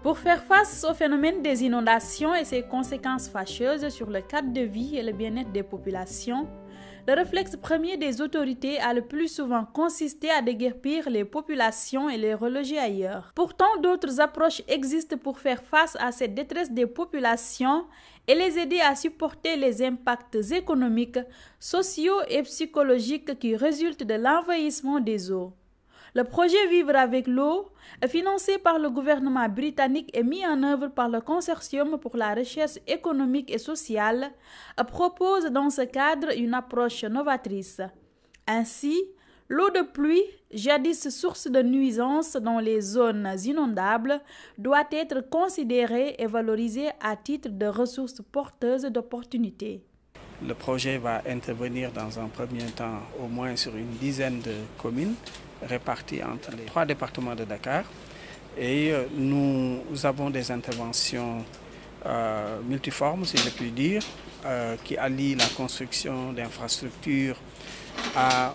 Pour faire face au phénomène des inondations et ses conséquences fâcheuses sur le cadre de vie et le bien-être des populations, le réflexe premier des autorités a le plus souvent consisté à déguerpir les populations et les reloger ailleurs. Pourtant, d'autres approches existent pour faire face à cette détresse des populations et les aider à supporter les impacts économiques, sociaux et psychologiques qui résultent de l'envahissement des eaux. Le projet Vivre avec l'eau, financé par le gouvernement britannique et mis en œuvre par le Consortium pour la recherche économique et sociale, propose dans ce cadre une approche novatrice. Ainsi, l'eau de pluie, jadis source de nuisances dans les zones inondables, doit être considérée et valorisée à titre de ressource porteuse d'opportunités. Le projet va intervenir dans un premier temps au moins sur une dizaine de communes réparties entre les 3 départements de Dakar. Et nous avons des interventions multiformes, si je puis dire, qui allient la construction d'infrastructures à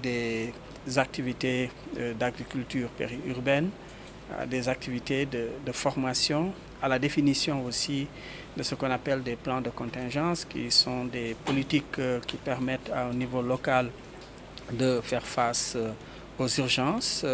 des activités d'agriculture périurbaine, à des activités de formation, à la définition aussi de ce qu'on appelle des plans de contingence, qui sont des politiques qui permettent à un niveau local de faire face aux urgences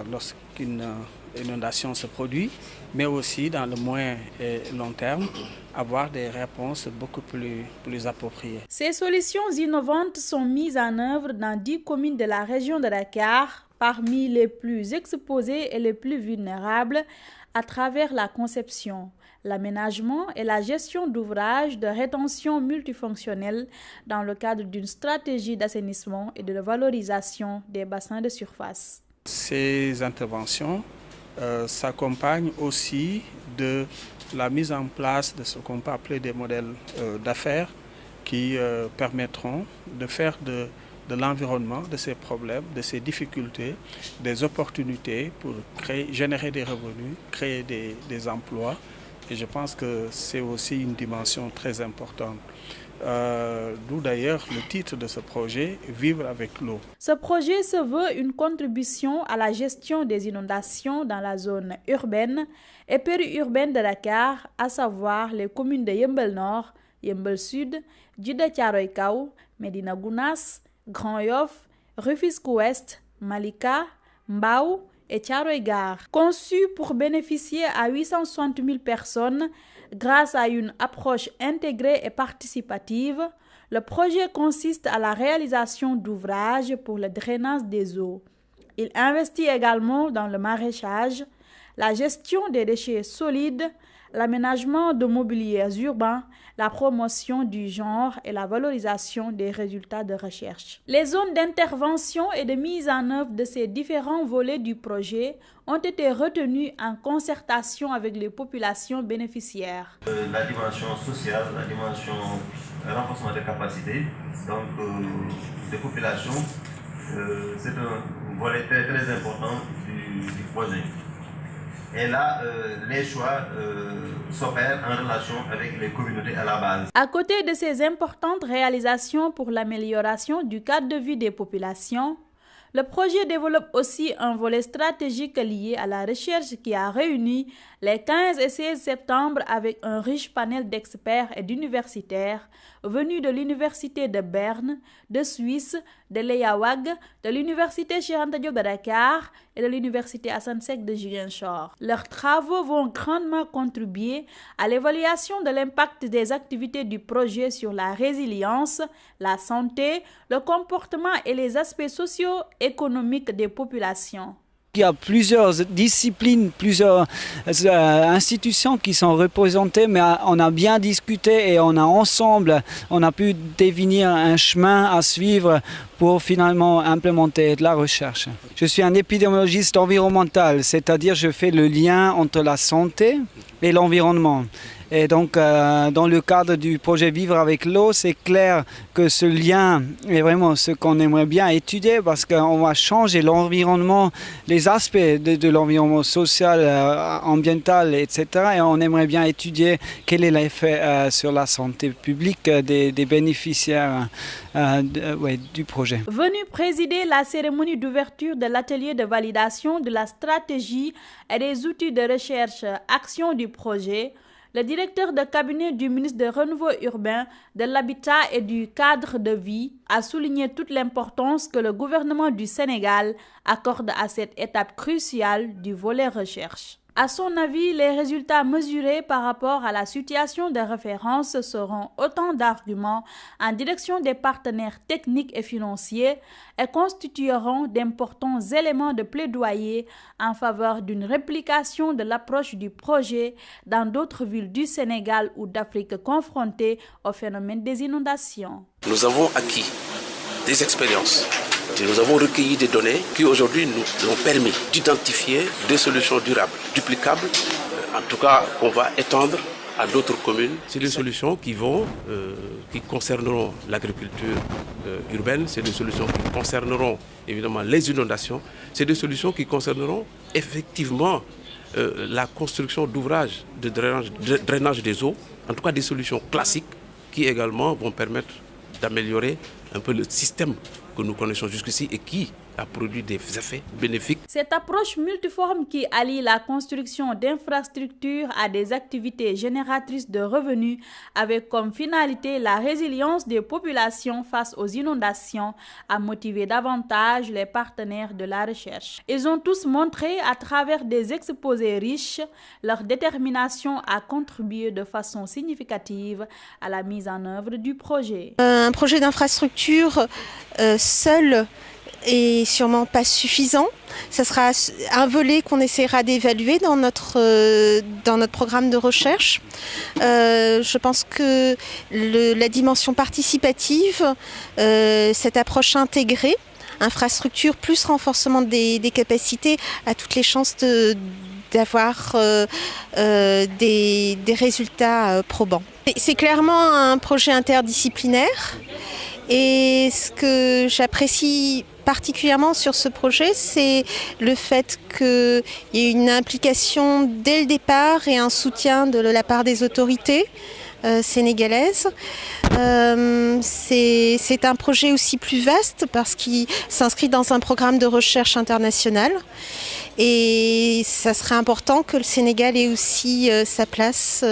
lorsqu'une inondation se produit, mais aussi dans le moyen et long terme, avoir des réponses beaucoup plus appropriées. Ces solutions innovantes sont mises en œuvre dans 10 communes de la région de Dakar, parmi les plus exposées et les plus vulnérables, à travers la conception, l'aménagement et la gestion d'ouvrages de rétention multifonctionnels dans le cadre d'une stratégie d'assainissement et de valorisation des bassins de surface. Ces interventions s'accompagnent aussi de la mise en place de ce qu'on peut appeler des modèles d'affaires qui permettront de faire de l'environnement, de ces problèmes, de ces difficultés, des opportunités pour générer des revenus, créer des emplois. Et je pense que c'est aussi une dimension très importante. D'où d'ailleurs le titre de ce projet, Vivre avec l'eau. Ce projet se veut une contribution à la gestion des inondations dans la zone urbaine et périurbaine de Dakar, à savoir les communes de Yeumbeul Nord, Yeumbeul Sud, Djiddah Thiaroye Kao, Médina Gounass, Grand Yoff, Rufisque Ouest, Malika, Mbao et Thiaroye Gare. Conçu pour bénéficier à 860 000 personnes grâce à une approche intégrée et participative, le projet consiste à la réalisation d'ouvrages pour le drainage des eaux. Il investit également dans le maraîchage, la gestion des déchets solides, l'aménagement de mobiliers urbains, la promotion du genre et la valorisation des résultats de recherche. Les zones d'intervention et de mise en œuvre de ces différents volets du projet ont été retenues en concertation avec les populations bénéficiaires. La dimension sociale, la dimension renforcement des capacités des populations, c'est un volet très, très important du projet. Et là, les choix s'opèrent en relation avec les communautés à la base. À côté de ces importantes réalisations pour l'amélioration du cadre de vie des populations, le projet développe aussi un volet stratégique lié à la recherche qui a réuni les 15 et 16 septembre avec un riche panel d'experts et d'universitaires venus de l'Université de Berne, de Suisse, de l'EAWAG, de l'Université Cheikh Anta Diop de Dakar et de l'Université Assane Seck de Ziguinchor. Leurs travaux vont grandement contribuer à l'évaluation de l'impact des activités du projet sur la résilience, la santé, le comportement et les aspects socio-économiques des populations. Il y a plusieurs disciplines, plusieurs institutions qui sont représentées, mais on a bien discuté et on a pu définir un chemin à suivre pour finalement implémenter de la recherche. Je suis un épidémiologiste environnemental, c'est-à-dire je fais le lien entre la santé et l'environnement. Et donc, dans le cadre du projet Vivre avec l'eau, c'est clair que ce lien est vraiment ce qu'on aimerait bien étudier parce qu'on va changer l'environnement, les aspects de l'environnement social, ambiental, etc. Et on aimerait bien étudier quel est l'effet sur la santé publique des bénéficiaires du projet. Venu présider la cérémonie d'ouverture de l'atelier de validation de la stratégie et des outils de recherche action du projet, le directeur de cabinet du ministre du Renouveau urbain, de l'Habitat et du Cadre de vie a souligné toute l'importance que le gouvernement du Sénégal accorde à cette étape cruciale du volet recherche. À son avis, les résultats mesurés par rapport à la situation de référence seront autant d'arguments en direction des partenaires techniques et financiers et constitueront d'importants éléments de plaidoyer en faveur d'une réplication de l'approche du projet dans d'autres villes du Sénégal ou d'Afrique confrontées au phénomène des inondations. Nous avons acquis des expériences. Nous avons recueilli des données qui aujourd'hui nous ont permis d'identifier des solutions durables, duplicables, en tout cas qu'on va étendre à d'autres communes. C'est des solutions qui concerneront l'agriculture urbaine, c'est des solutions qui concerneront évidemment les inondations, c'est des solutions qui concerneront effectivement la construction d'ouvrages de drainage des eaux, en tout cas des solutions classiques qui également vont permettre d'améliorer un peu le système que nous connaissons jusqu'ici et qui a produit des effets bénéfiques. Cette approche multiforme qui allie la construction d'infrastructures à des activités génératrices de revenus avec comme finalité la résilience des populations face aux inondations a motivé davantage les partenaires de la recherche. Ils ont tous montré à travers des exposés riches leur détermination à contribuer de façon significative à la mise en œuvre du projet. Un projet d'infrastructure seul est sûrement pas suffisant. Ce sera un volet qu'on essaiera d'évaluer dans notre programme de recherche. Je pense que la dimension participative, cette approche intégrée, infrastructure plus renforcement des capacités, a toutes les chances d'avoir des résultats probants. C'est clairement un projet interdisciplinaire. Et ce que j'apprécie particulièrement sur ce projet, c'est le fait qu'il y ait une implication dès le départ et un soutien de la part des autorités sénégalaises. C'est un projet aussi plus vaste parce qu'il s'inscrit dans un programme de recherche internationale. Et ça serait important que le Sénégal ait aussi sa place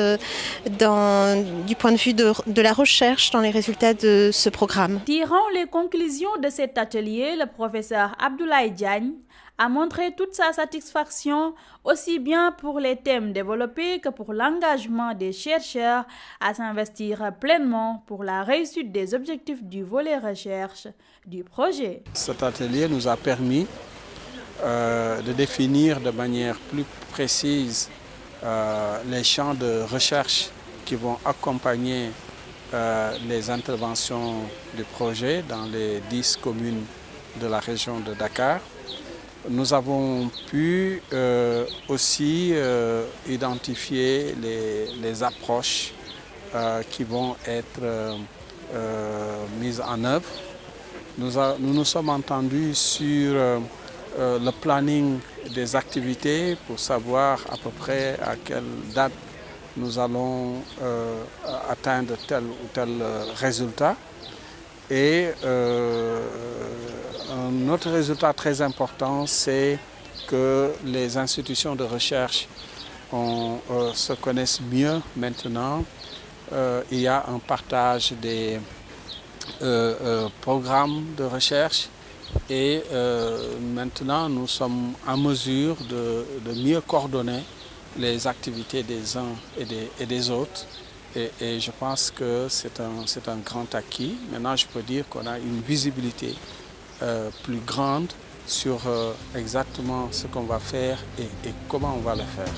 du point de vue de la recherche dans les résultats de ce programme. Tirant les conclusions de cet atelier, le professeur Abdoulaye Diagne a montré toute sa satisfaction aussi bien pour les thèmes développés que pour l'engagement des chercheurs à s'investir pleinement pour la réussite des objectifs du volet recherche du projet. Cet atelier nous a permis de définir de manière plus précise les champs de recherche qui vont accompagner les interventions du projet dans les 10 communes de la région de Dakar. Nous avons pu aussi identifier les approches qui vont être mises en œuvre. Nous nous sommes entendus sur le planning des activités pour savoir à peu près à quelle date nous allons atteindre tel ou tel résultat. Et un autre résultat très important, c'est que les institutions de recherche se connaissent mieux maintenant. Il y a un partage des programmes de recherche. Et maintenant, nous sommes en mesure de mieux coordonner les activités des uns et des autres. Et je pense que c'est un grand acquis. Maintenant, je peux dire qu'on a une visibilité plus grande sur exactement ce qu'on va faire et comment on va le faire.